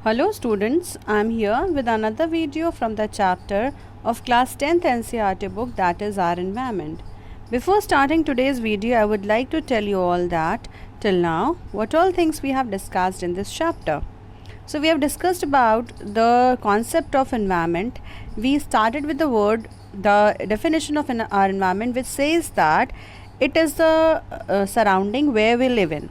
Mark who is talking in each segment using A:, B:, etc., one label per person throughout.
A: Hello students, I am here with another video from the chapter of class 10th NCERT book, that is our environment. Before starting today's video, I would like to tell you all that till now what all things we have discussed in this chapter. So we have discussed about the concept of environment. We started with the definition of our environment, which says that it is the surrounding where we live in.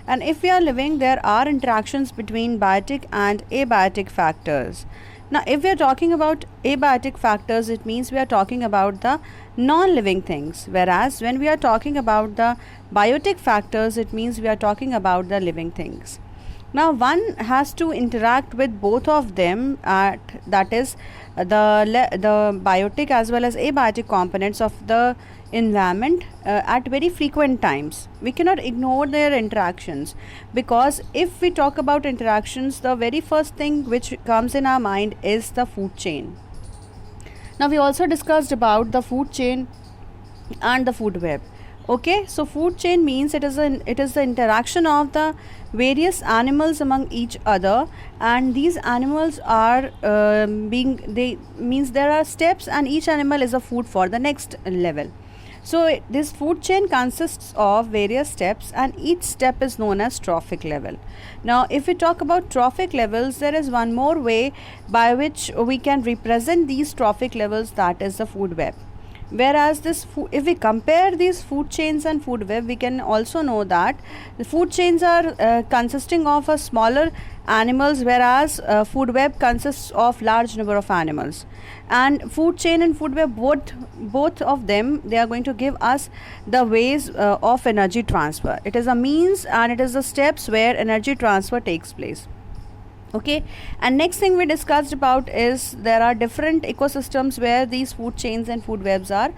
A: And if we are living, there are interactions between biotic and abiotic factors. Now, if we are talking about abiotic factors, it means we are talking about the non-living things. Whereas when we are talking about the biotic factors, it means we are talking about the living things. Now, one has to interact with both of them, that is the biotic as well as abiotic components of the environment at very frequent times. We cannot ignore their interactions, because if we talk about interactions, the very first thing which comes in our mind is the food chain. Now, we also discussed about the food chain and the food web. Okay, so food chain means it is the interaction of the various animals among each other, and these animals are means there are steps, and each animal is a food for the next level. So this food chain consists of various steps, and each step is known as trophic level. Now, if we talk about trophic levels, there is one more way by which we can represent these trophic levels, that is the food web. Whereas if we compare these food chains and food web, we can also know that the food chains are consisting of a smaller animals, whereas food web consists of large number of animals. And food chain and food web, both of them, they are going to give us the ways of energy transfer. It is a means and it is the steps where energy transfer takes place. Okay, and next thing we discussed about is there are different ecosystems where these food chains and food webs are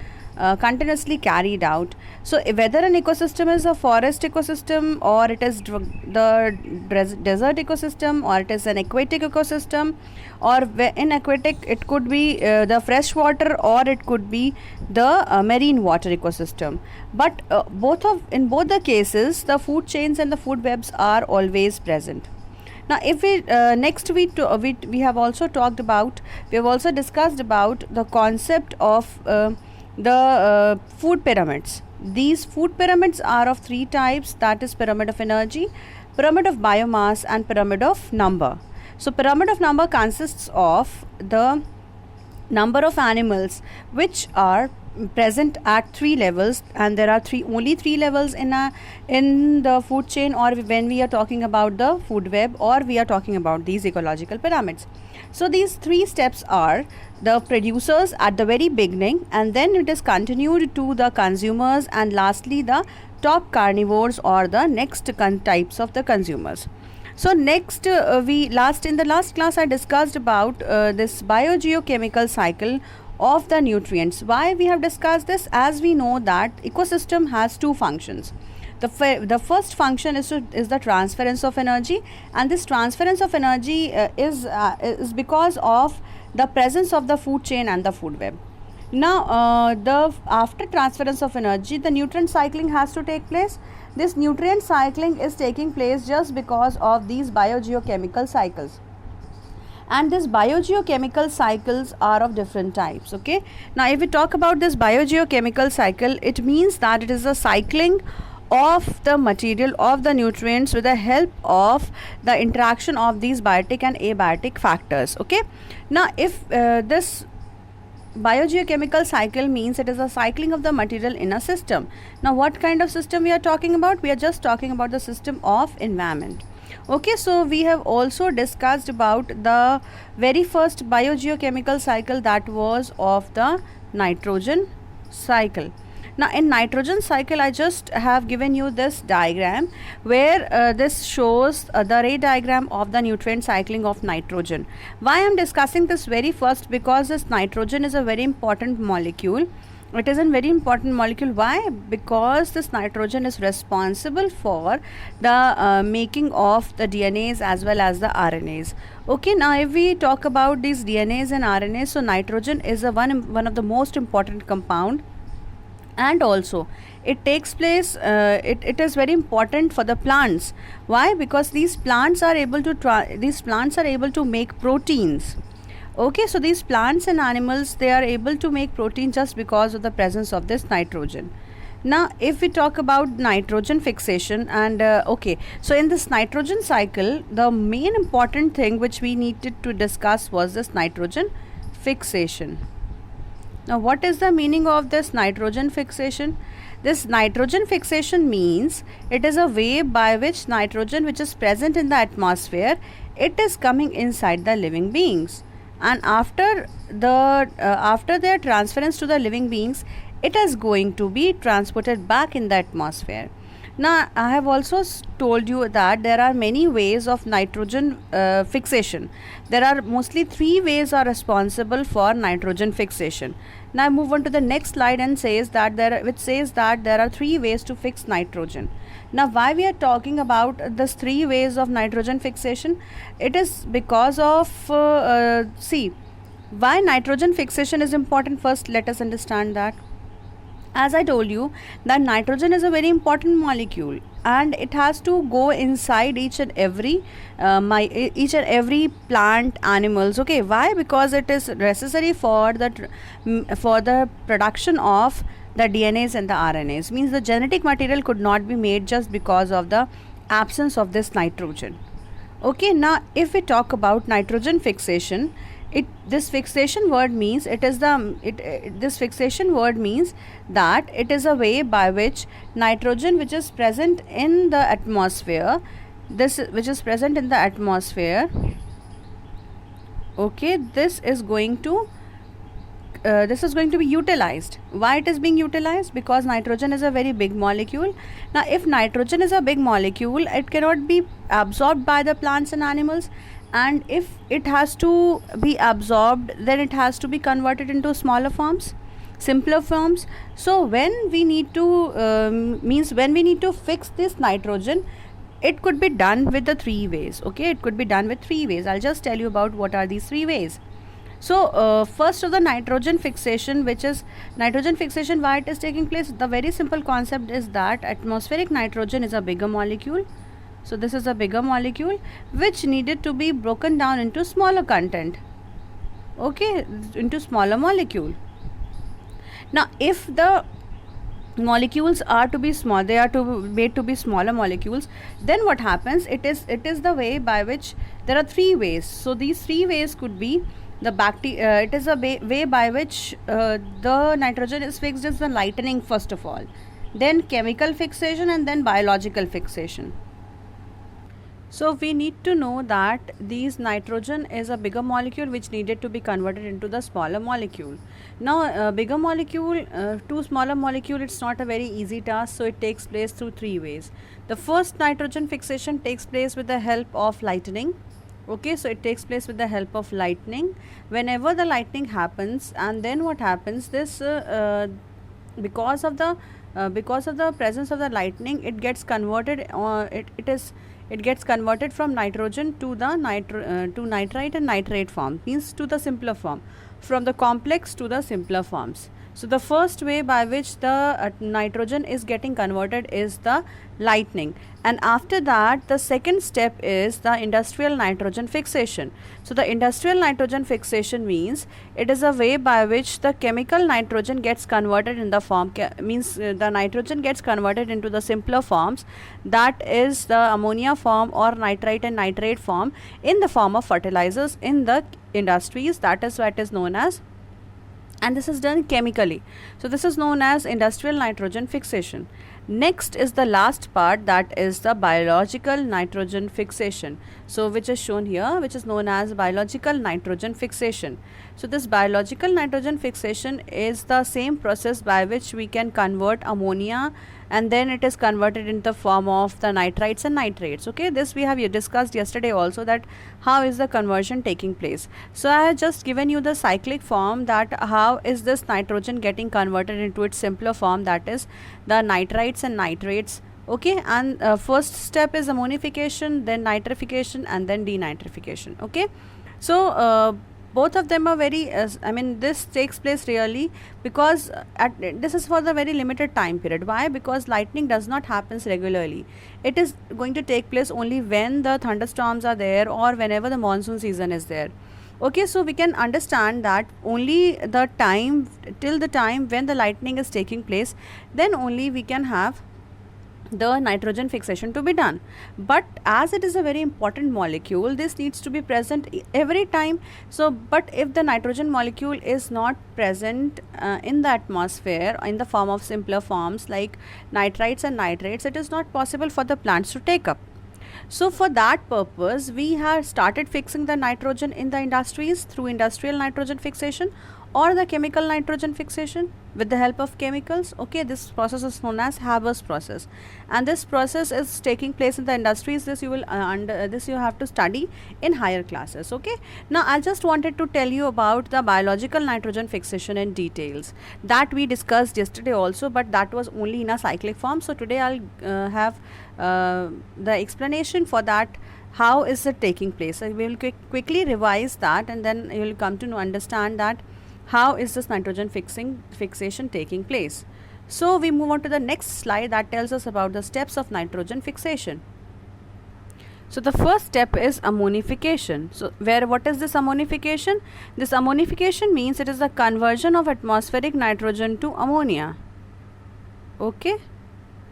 A: continuously carried out. So whether an ecosystem is a forest ecosystem, or it is the desert ecosystem, or it is an aquatic ecosystem, or in aquatic it could be the fresh water, or it could be the marine water ecosystem. But in both the cases, the food chains and the food webs are always present. Now, if we next we have also discussed about the concept of the food pyramids. These food pyramids are of three types, that is pyramid of energy, pyramid of biomass, and pyramid of number. So pyramid of number consists of the number of animals which are present at three levels, and there are only three levels in the food chain, or when we are talking about the food web, or we are talking about these ecological pyramids. So these three steps are the producers at the very beginning, and then it is continued to the consumers, and lastly the top carnivores, or the next types of the consumers. So next in the last class I discussed about this biogeochemical cycle of the nutrients. Why we have discussed this? As we know that ecosystem has two functions. The first function is the transference of energy, and this transference of energy is because of the presence of the food chain and the food web. Now after transference of energy, the nutrient cycling has to take place. This nutrient cycling is taking place just because of these biogeochemical cycles. And these biogeochemical cycles are of different types. Okay, now if we talk about this biogeochemical cycle, it means that it is a cycling of the material of the nutrients with the help of the interaction of these biotic and abiotic factors. Okay, now if this biogeochemical cycle means it is a cycling of the material in a system. Now what kind of system we are talking about? We are just talking about the system of environment. Okay, so we have also discussed about the very first biogeochemical cycle, that was of the nitrogen cycle. Now in nitrogen cycle, I just have given you this diagram where this shows the ray diagram of the nutrient cycling of nitrogen. Why I am discussing this very first? Because this nitrogen is a very important molecule. It is a very important molecule. Why? Because this nitrogen is responsible for the making of the DNAs as well as the RNAs. Okay, now if we talk about these DNAs and RNAs, so nitrogen is one of the most important compound And also it takes place, it is very important for the plants. Why? Because these plants are able to these plants are able to make proteins. Okay, so these plants and animals, they are able to make protein just because of the presence of this nitrogen. Now if we talk about nitrogen fixation, and okay, so in this nitrogen cycle, the main important thing which we needed to discuss was this nitrogen fixation. Now, what is the meaning of this nitrogen fixation? This nitrogen fixation means it is a way by which nitrogen which is present in the atmosphere, it is coming inside the living beings, and after their transference to the living beings, it is going to be transported back in the atmosphere. Now, I have also told you that there are many ways of nitrogen fixation. There are mostly 3 ways are responsible for nitrogen fixation. Now, I move on to the next slide and says that there are 3 ways to fix nitrogen. Now, why we are talking about this 3 ways of nitrogen fixation? It is because of see, why nitrogen fixation is important. First, let us understand that. As I told you, that nitrogen is a very important molecule, and it has to go inside each and every plant, animals. Okay, why? Because it is necessary for the production of the DNAs and the RNAs. Means the genetic material could not be made just because of the absence of this nitrogen. Okay, now if we talk about nitrogen fixation, this fixation word means this fixation word means that it is a way by which nitrogen which is present in the atmosphere, okay, this is going to be utilized. Why it is being utilized? Because nitrogen is a very big molecule. Now if nitrogen is a big molecule, it cannot be absorbed by the plants and animals, and if it has to be absorbed, then it has to be converted into smaller forms, simpler forms. So when we need to fix this nitrogen, it could be done with the 3 ways. Okay, it could be done with 3 ways. I'll just tell you about what are these 3 ways. So first of the nitrogen fixation, why it is taking place. The very simple concept is that atmospheric nitrogen is a bigger molecule. So this is a bigger molecule which needed to be broken down into smaller content. Okay, into smaller molecule. Now if the molecules are to be small, they are made to be smaller molecules, then what happens? It is the way by which there are 3 ways. So these 3 ways could be the it is a way by which the nitrogen is fixed is the lightening first of all, then chemical fixation, and then biological fixation. So we need to know that these nitrogen is a bigger molecule which needed to be converted into the smaller molecule. Now bigger molecule to smaller molecule, it's not a very easy task, so it takes place through 3 ways. The first nitrogen fixation takes place with the help of lightning. Okay, so it takes place with the help of lightning. Whenever the lightning happens, and then what happens, this because of the presence of the lightning, it gets converted, it gets converted from nitrogen to the nitrite and nitrate form, means to the simpler form, from the complex to the simpler forms. So the first way by which the nitrogen is getting converted is the lightning, and after that the second step is the industrial nitrogen fixation. So the industrial nitrogen fixation means it is a way by which the chemical nitrogen gets converted in the form, the nitrogen gets converted into the simpler forms, that is the ammonia form or nitrite and nitrate form, in the form of fertilizers in the industries. That is why it is known as, and this is done chemically. So this is known as industrial nitrogen fixation. Next is the last part, that is the biological nitrogen fixation. So which is shown here, which is known as biological nitrogen fixation. So this biological nitrogen fixation is the same process by which we can convert ammonia, and then it is converted into the form of the nitrites and nitrates. Okay, this we have discussed yesterday also, that how is the conversion taking place. So I have just given you the cyclic form, that how is this nitrogen getting converted into its simpler form, that is the nitrites and nitrates. Okay, and first step is ammonification, then nitrification, and then denitrification. Okay, so both of them are very this takes place really because this is for the very limited time period. Why? Because lightning does not happens regularly. It is going to take place only when the thunderstorms are there or whenever the monsoon season is there. Okay, so we can understand that only the time till the time when the lightning is taking place, then only we can have the nitrogen fixation to be done. But as it is a very important molecule, this needs to be present every time. So but if the nitrogen molecule is not present in the atmosphere in the form of simpler forms like nitrites and nitrates, it is not possible for the plants to take up. So for that purpose, we have started fixing the nitrogen in the industries through industrial nitrogen fixation or the chemical nitrogen fixation with the help of chemicals. Okay, this process is known as Haber's process, and this process is taking place in the industries. This you will this you have to study in higher classes. Okay, now I just wanted to tell you about the biological nitrogen fixation in details that we discussed yesterday also, but that was only in a cyclic form. So today I'll have the explanation for that. How is it taking place? So we will quickly revise that, and then you will come to understand that how is this nitrogen fixation taking place. So we move on to the next slide that tells us about the steps of nitrogen fixation. So the first step is ammonification. So what is this ammonification? This ammonification means it is the conversion of atmospheric nitrogen to ammonia. Okay.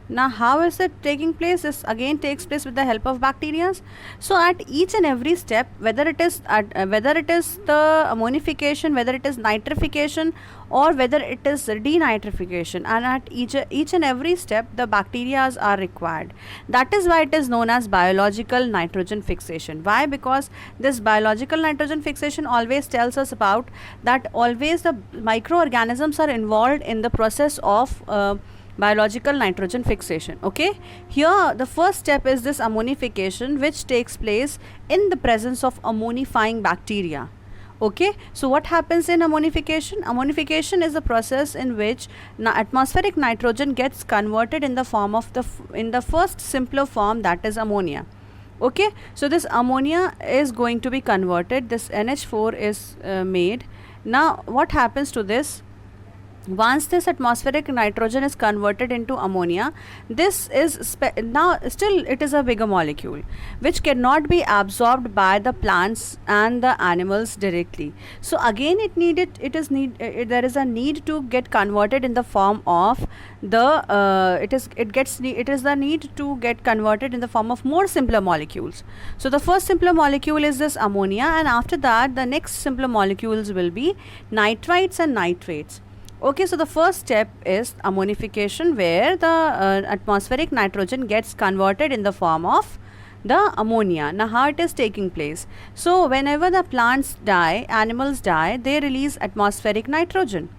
A: Now how is it taking place? This again takes place with the help of bacteria. So at each and every step, whether it is the ammonification, whether it is nitrification, or whether it is denitrification, and at each and every step the bacteria are required. That is why it is known as biological nitrogen fixation. Why? Because this biological nitrogen fixation always tells us about that always the microorganisms are involved in the process of biological nitrogen fixation. Okay, here the first step is this ammonification, which takes place in the presence of ammonifying bacteria. Okay, so what happens in ammonification? Ammonification is a process in which atmospheric nitrogen gets converted in the form of in the first simpler form, that is ammonia. Okay, so this ammonia is going to be converted. This NH4 is made. Now what happens to this? Once this atmospheric nitrogen is converted into ammonia, this is now still it is a bigger molecule which cannot be absorbed by the plants and the animals directly. So again there is a need to get converted in the form of the it is the need to get converted in the form of more simpler molecules. So the first simpler molecule is this ammonia, and after that the next simpler molecules will be nitrites and nitrates. Okay, so the first step is ammonification, where the atmospheric nitrogen gets converted in the form of the ammonia. Now how it is taking place? So whenever the plants die, animals die, they release atmospheric nitrogen.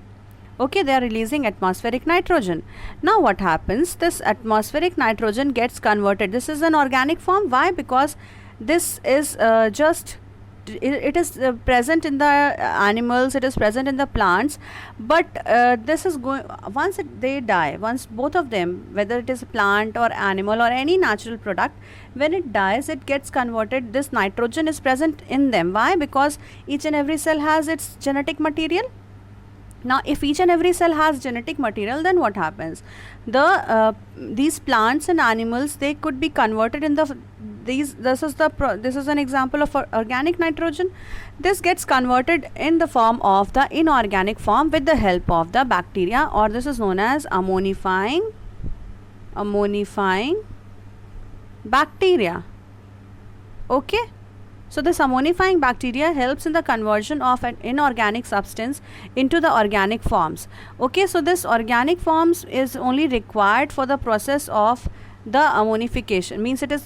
A: Okay, they are releasing atmospheric nitrogen. Now what happens? This atmospheric nitrogen gets converted. This is an organic form. Why? Because this is it is present in the animals, it is present in the plants, but this is going once they die, once both of them, whether it is a plant or animal or any natural product, when it dies, it gets converted. This nitrogen is present in them. Why? Because each and every cell has its genetic material. Now if each and every cell has genetic material, then what happens? These plants and animals, they could be converted in this is an example of organic nitrogen. This gets converted in the form of the inorganic form with the help of the bacteria, or this is known as ammonifying bacteria. Okay, so this ammonifying bacteria helps in the conversion of an inorganic substance into the organic forms. Okay, so this organic forms is only required for the process of the ammonification, means it is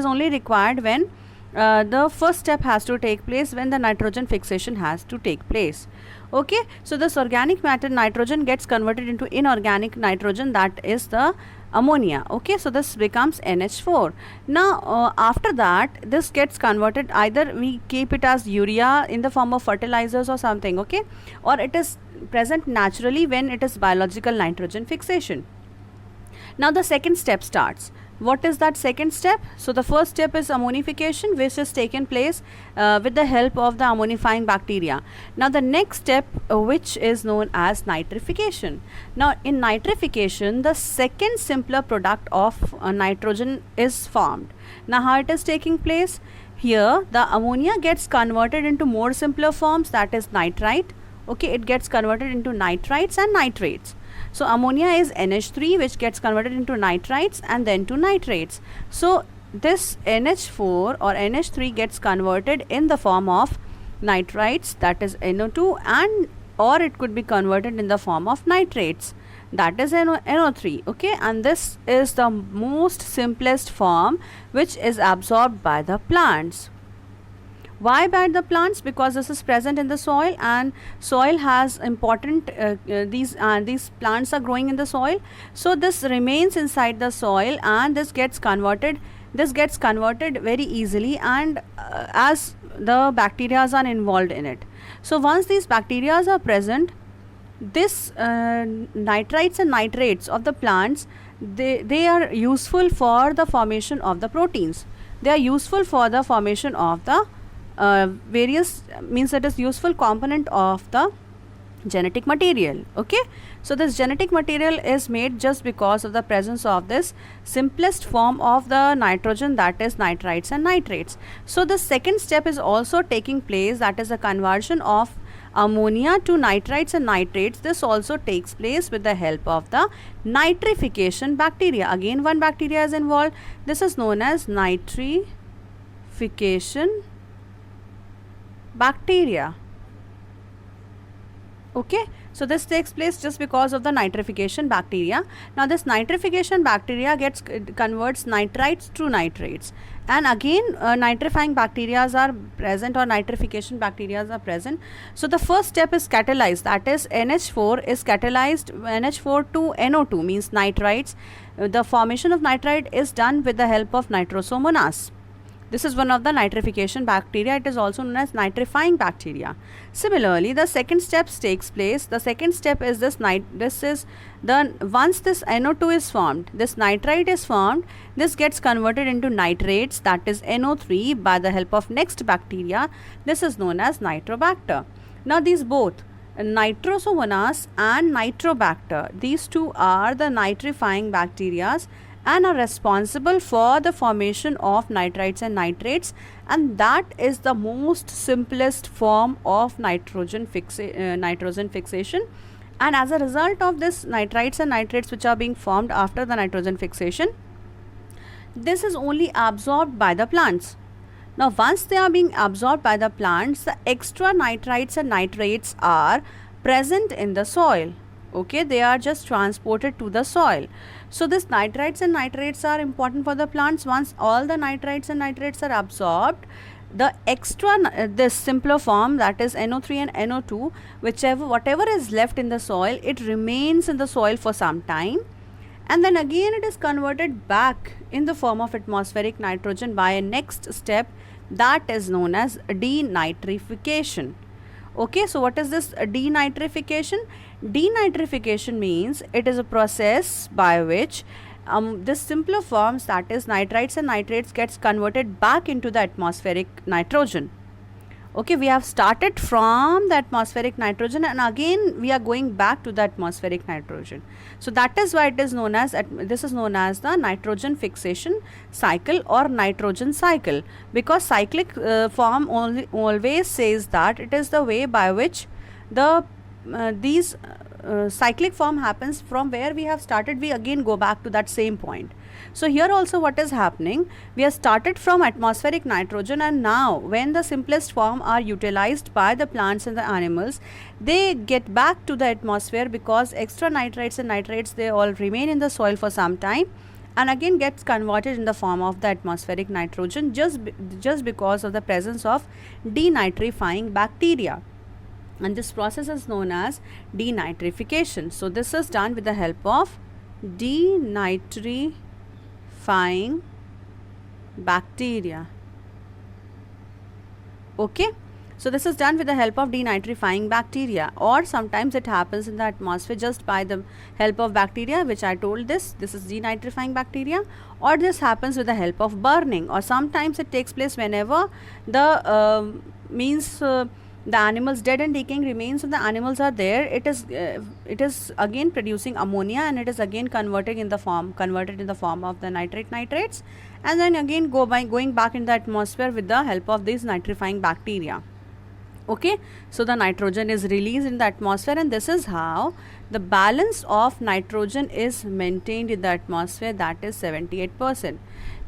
A: only required when the first step has to take place, when the nitrogen fixation has to take place. Okay, so this organic matter nitrogen gets converted into inorganic nitrogen, that is the ammonia. Okay, so this becomes NH4. Now after that, this gets converted, either we keep it as urea in the form of fertilizers or something, okay, or it is present naturally when it is biological nitrogen fixation. Now the second step starts. What is that second step? So the first step is ammonification, which is taken place with the help of the ammonifying bacteria. Now the next step, which is known as nitrification. Now in nitrification, the second simpler product of nitrogen is formed. Now how it is taking place? Here the ammonia gets converted into more simpler forms, that is nitrite. Okay, it gets converted into nitrites and nitrates. So ammonia is NH3, which gets converted into nitrites and then to nitrates. So this NH4 or NH3 gets converted in the form of nitrites, that is NO2, and or it could be converted in the form of nitrates, that is NO3. Okay, and this is the most simplest form which is absorbed by the plants. Why by the plants? Because this is present in the soil, and soil has important these plants are growing in the soil, so this remains inside the soil and this gets converted very easily, and as the bacteria are involved in it. So once these bacteria are present, this nitrites and nitrates of the plants, they are useful for the formation of the proteins. They are useful for the formation of the various, means it is useful component of the genetic material. Okay, so this genetic material is made just because of the presence of this simplest form of the nitrogen, that is nitrites and nitrates. So the second step is also taking place, that is the conversion of ammonia to nitrites and nitrates. This also takes place with the help of the nitrification bacteria. Again one bacteria is involved. This is known as nitrification bacteria. Okay, so this takes place just because of the nitrification bacteria. Now this nitrification bacteria converts nitrites to nitrates, and again nitrifying bacteria are present, or nitrification bacteria are present. So the first step is catalyzed, that is NH4 is catalyzed, NH4 to NO2 means nitrites. The formation of nitrite is done with the help of Nitrosomonas. This is one of the nitrification bacteria. It is also known as nitrifying bacteria. Similarly, the second step takes place. The second step is once this NO2 is formed, this nitrite is formed, this gets converted into nitrates, that is NO3, by the help of next bacteria. This is known as Nitrobacter. Now these both, Nitrosomonas and Nitrobacter, these two are the nitrifying bacteria and are responsible for the formation of nitrites and nitrates, and that is the most simplest form of nitrogen fixation. And as a result of this nitrites and nitrates which are being formed after the nitrogen fixation, this is only absorbed by the plants. Now once they are being absorbed by the plants, the extra nitrites and nitrates are present in the soil. Okay, they are just transported to the soil. So this nitrites and nitrates are important for the plants. Once all the nitrites and nitrates are absorbed, the extra this simpler form, that is NO3 and NO2, whatever is left in the soil, it remains in the soil for some time, and then again it is converted back in the form of atmospheric nitrogen by a next step, that is known as denitrification. Okay, so what is this denitrification? Denitrification means it is a process by which this simpler forms, that is nitrites and nitrates, gets converted back into the atmospheric nitrogen. Okay, we have started from the atmospheric nitrogen and again we are going back to the atmospheric nitrogen. So that is why it is known as, this is known as the nitrogen fixation cycle or nitrogen cycle, because cyclic form always says that it is the way by which the cyclic form happens. From where we have started, we again go back to that same point. So here also what is happening, we have started from atmospheric nitrogen, and now when the simplest form are utilized by the plants and the animals, they get back to the atmosphere because extra nitrites and nitrates, they all remain in the soil for some time and again gets converted in the form of the atmospheric nitrogen just because of the presence of denitrifying bacteria. And this process is known as denitrification. So this is done with the help of denitrifying bacteria. Okay, So this is done with the help of denitrifying bacteria, or sometimes it happens in the atmosphere just by the help of bacteria, which I told this is denitrifying bacteria, or this happens with the help of burning, or sometimes it takes place whenever the the animals, dead and decaying remains of the animals are there. It is again producing ammonia, and it is again converted in the form of the nitrates, and then again going back in the atmosphere with the help of these nitrifying bacteria. Okay, so the nitrogen is released in the atmosphere, and this is how the balance of nitrogen is maintained in the atmosphere, that is 78%.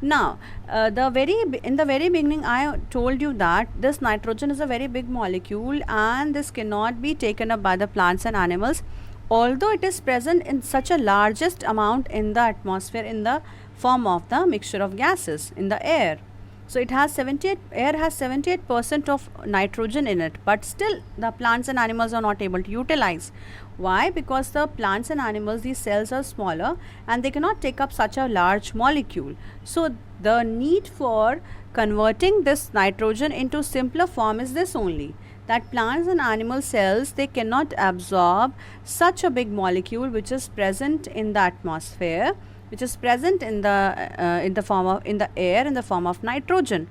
A: Now, in the very beginning I told you that this nitrogen is a very big molecule, and this cannot be taken up by the plants and animals, although it is present in such a largest amount in the atmosphere in the form of the mixture of gases in the air. So it has air has 78% of nitrogen in it, but still the plants and animals are not able to utilize. Why? Because the plants and animals, these cells are smaller and they cannot take up such a large molecule. So the need for converting this nitrogen into simpler form is this only, that plants and animal cells, they cannot absorb such a big molecule which is present in the atmosphere, which is present in the form of air in the form of nitrogen.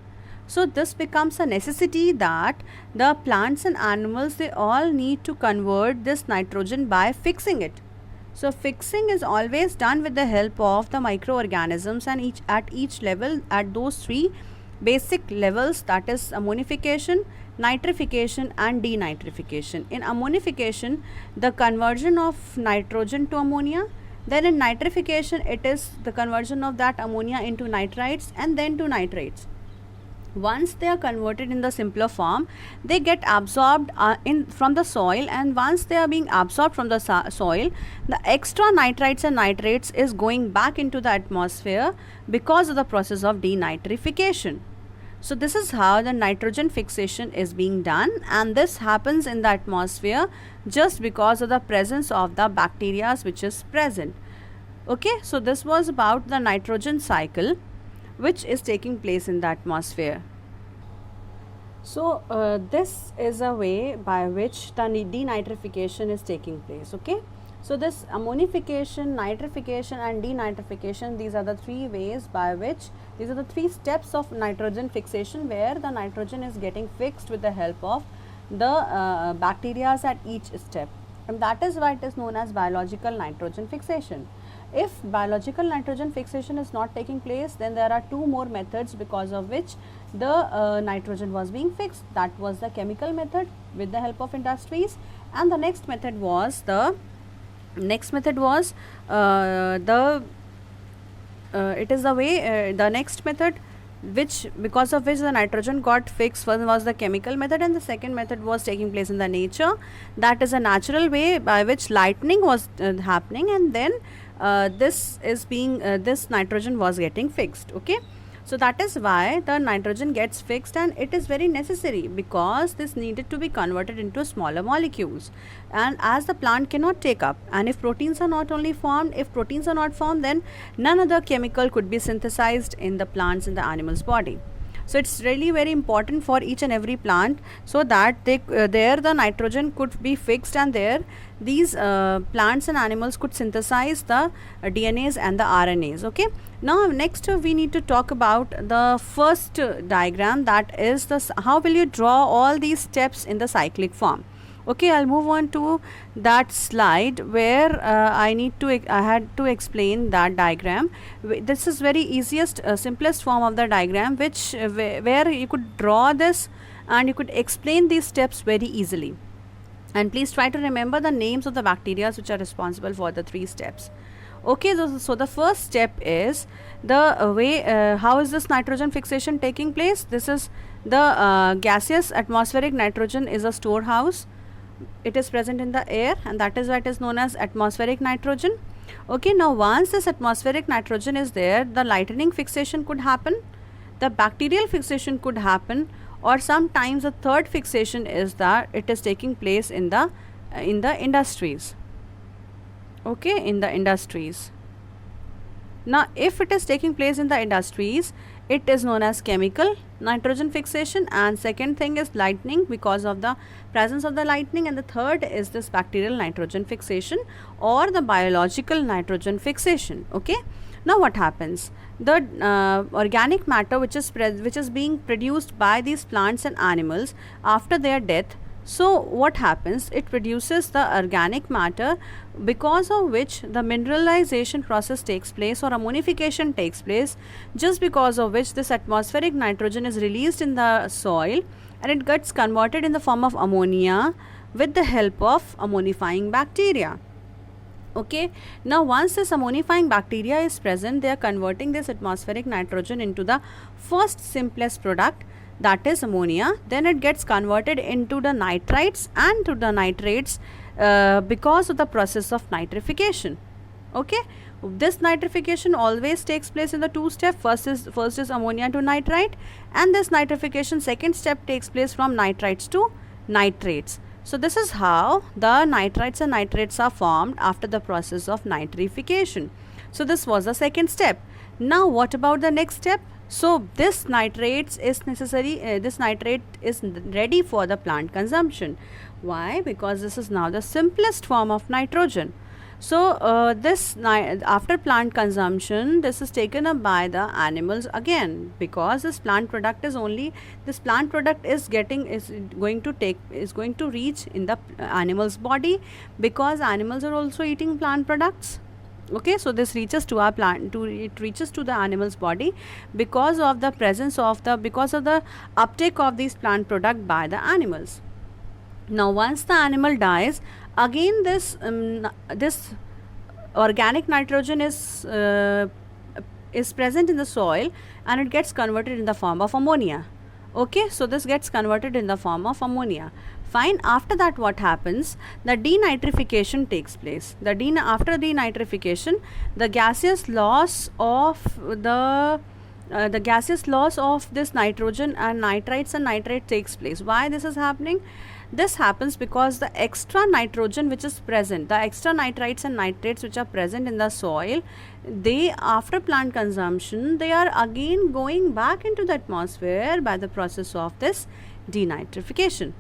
A: So this becomes a necessity that the plants and animals, they all need to convert this nitrogen by fixing it. So fixing is always done with the help of the microorganisms, and at each level, at those three basic levels, that is ammonification, nitrification and denitrification. In ammonification, the conversion of nitrogen to ammonia. Then in nitrification, it is the conversion of that ammonia into nitrites and then to nitrates. Once they are converted in the simpler form, they get absorbed from the soil, and once they are being absorbed from the soil, the extra nitrites and nitrates is going back into the atmosphere because of the process of denitrification. So this is how the nitrogen fixation is being done, and this happens in the atmosphere just because of the presence of the bacteria which is present. Okay, so this was about the nitrogen cycle which is taking place in the atmosphere. So this is a way by which the denitrification is taking place. Okay, so this ammonification, nitrification and denitrification, these are the three ways by which, these are the three steps of nitrogen fixation, where the nitrogen is getting fixed with the help of the bacteria at each step, and that is why it is known as biological nitrogen fixation. If biological nitrogen fixation is not taking place, then there are two more methods because of which the nitrogen was being fixed. That was the chemical method with the help of industries, and the next method was the next method which because of which the nitrogen got fixed. One was the chemical method, and the second method was taking place in the nature. That is a natural way by which lightning was happening, and then this nitrogen was getting fixed. Okay, so that is why the nitrogen gets fixed, and it is very necessary because this needed to be converted into smaller molecules, and as the plant cannot take up, and if proteins are not formed, then none other chemical could be synthesized in the plants and the animal's body. So it's really very important for each and every plant, so that there the nitrogen could be fixed, and there these plants and animals could synthesize the DNAs and the RNAs. Okay, now next we need to talk about the first diagram, that is how will you draw all these steps in the cyclic form. Okay, I'll move on to that slide where I had to explain that diagram. This is very easiest, simplest form of the diagram, which where you could draw this and you could explain these steps very easily. And please try to remember the names of the bacteria which are responsible for the three steps. Okay, so the first step is the way how is this nitrogen fixation taking place. This is the gaseous atmospheric nitrogen is a storehouse. It is present in the air, and that is why it is known as atmospheric nitrogen. Okay, now once this atmospheric nitrogen is there, the lightning fixation could happen, the bacterial fixation could happen, or sometimes the third fixation is that it is taking place in the industries. Okay, in the industries. Now if it is taking place in the industries, it is known as chemical nitrogen fixation, and second thing is lightning, because of the presence of the lightning, and the third is this bacterial nitrogen fixation or the biological nitrogen fixation. Okay, now what happens? The organic matter which is being produced by these plants and animals after their death, so what happens? It produces the organic matter because of which the mineralization process takes place or ammonification takes place, just because of which this atmospheric nitrogen is released in the soil and it gets converted in the form of ammonia with the help of ammonifying bacteria. Okay, now once this ammonifying bacteria is present, they are converting this atmospheric nitrogen into the first simplest product, that is ammonia. Then it gets converted into the nitrites and to the nitrates because of the process of nitrification. Okay, this nitrification always takes place in the two steps. First is ammonia to nitrite, and this nitrification second step takes place from nitrites to nitrates. So this is how the nitrites and nitrates are formed after the process of nitrification. So this was the second step. Now what about the next step? So this nitrate is ready for the plant consumption. Why? Because this is now the simplest form of nitrogen. So after plant consumption, this is taken up by the animals again, because this plant product is going to reach in the animal's body, because animals are also eating plant products. Okay, so this reaches to our plant, it reaches to the animal's body because of the uptake of these plant product by the animals. Now once the animal dies, again this organic nitrogen is present in the soil and it gets converted in the form of ammonia. Okay, so this gets converted in the form of ammonia. Fine. After that, what happens? The denitrification takes place. After denitrification, the gaseous loss of this nitrogen and nitrites and nitrate takes place. Why this is happening? This happens because the extra nitrogen which is present, the extra nitrites and nitrates which are present in the soil, they after plant consumption, they are again going back into the atmosphere by the process of this denitrification.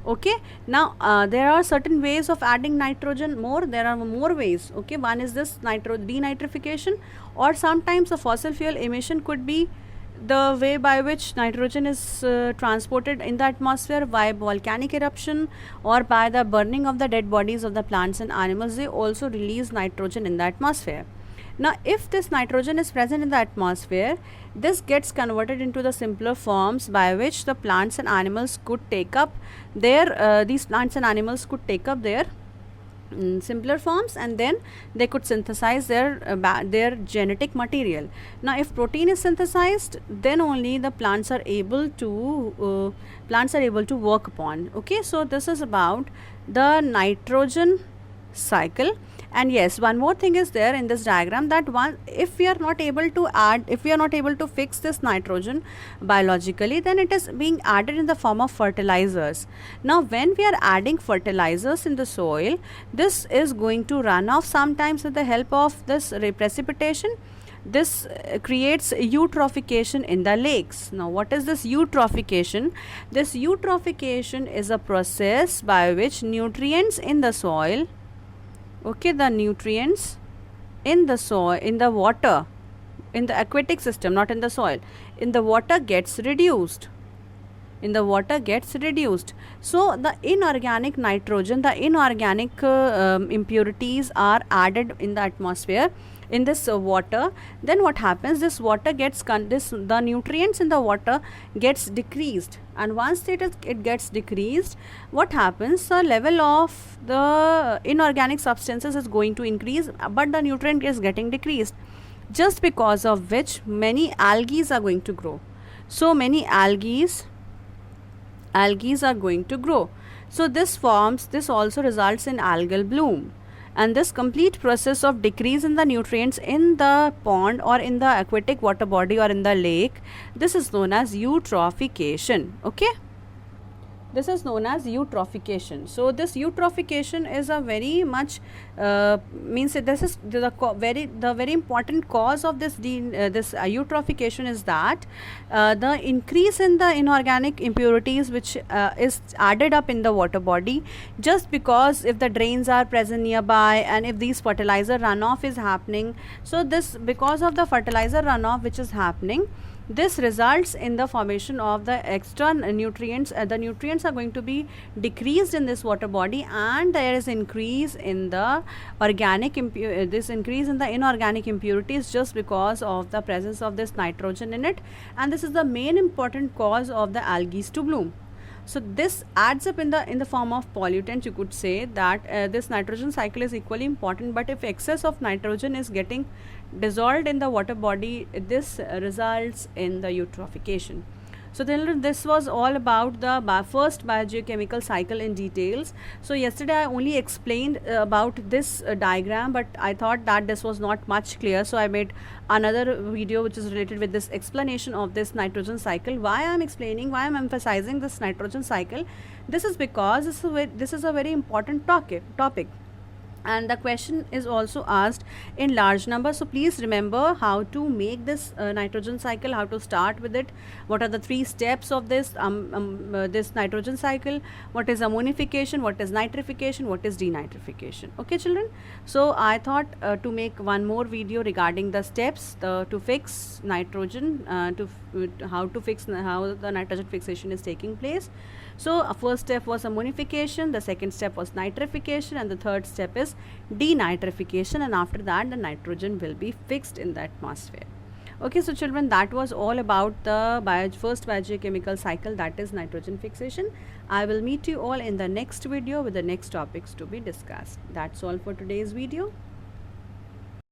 A: Okay, now there are certain ways of adding nitrogen there are more ways. Okay, one is this denitrification, or sometimes the fossil fuel emission could be the way by which nitrogen is transported in the atmosphere by volcanic eruption or by the burning of the dead bodies of the plants and animals. They also release nitrogen in the atmosphere. Now if this nitrogen is present in the atmosphere, this gets converted into the simpler forms by which the plants and animals could take up their simpler forms, and then they could synthesize their genetic material. Now if protein is synthesized, then only the plants are able to work upon. Okay, so this is about the nitrogen cycle. And yes, one more thing is there in this diagram, that if we are not able to fix this nitrogen biologically, then it is being added in the form of fertilizers. Now when we are adding fertilizers in the soil, this is going to run off sometimes with the help of this precipitation. This creates eutrophication in the lakes. Now what is this eutrophication? This eutrophication is a process by which nutrients in the soil, okay, the nutrients in the soil, in the water, in the aquatic system, not in the soil, in the water gets reduced. So the inorganic nitrogen, the inorganic impurities are added in the atmosphere in this water. Then what happens? This water gets the nutrients in the water gets decreased, and once it gets decreased, what happens? The level of the inorganic substances is going to increase, but the nutrient is getting decreased, just because of which many algae are going to grow. So many algae are going to grow. So this also results in algal bloom. And this complete process of decrease in the nutrients in the pond or in the aquatic water body or in the lake, this is known as eutrophication. Okay. This is known as eutrophication. So this eutrophication is a very much means that this is the very important cause of this eutrophication is that the increase in the inorganic impurities which is added up in the water body, just because if the drains are present nearby and if these fertilizer runoff is happening, so this, because of the fertilizer runoff which is happening, this results in the formation of the extra nutrients. The nutrients are going to be decreased in this water body, and there is increase in the this increase in the inorganic impurities just because of the presence of this nitrogen in it, and this is the main important cause of the algae to bloom. So this adds up in the form of pollutant. You could say that this nitrogen cycle is equally important, but if excess of nitrogen is getting dissolved in the water body, this results in the eutrophication. So then this was all about the first biogeochemical cycle in details. So yesterday I only explained about this diagram, but I thought that this was not much clear, so I made another video which is related with this explanation of this nitrogen cycle. Why I am explaining, why I am emphasizing this nitrogen cycle? This is because this is a very important topic, and the question is also asked in large number. So please remember how to make this nitrogen cycle, how to start with it, what are the 3 steps of this this nitrogen cycle, what is ammonification, what is nitrification, what is denitrification. Okay children, so I thought to make one more video regarding the steps to fix nitrogen, how the nitrogen fixation is taking place. So first step was ammonification, the second step was nitrification, and the third step is denitrification, and after that the nitrogen will be fixed in the atmosphere. Okay, so children, that was all about the first biogeochemical cycle, that is nitrogen fixation. I will meet you all in the next video with the next topics to be discussed. That's all for today's video.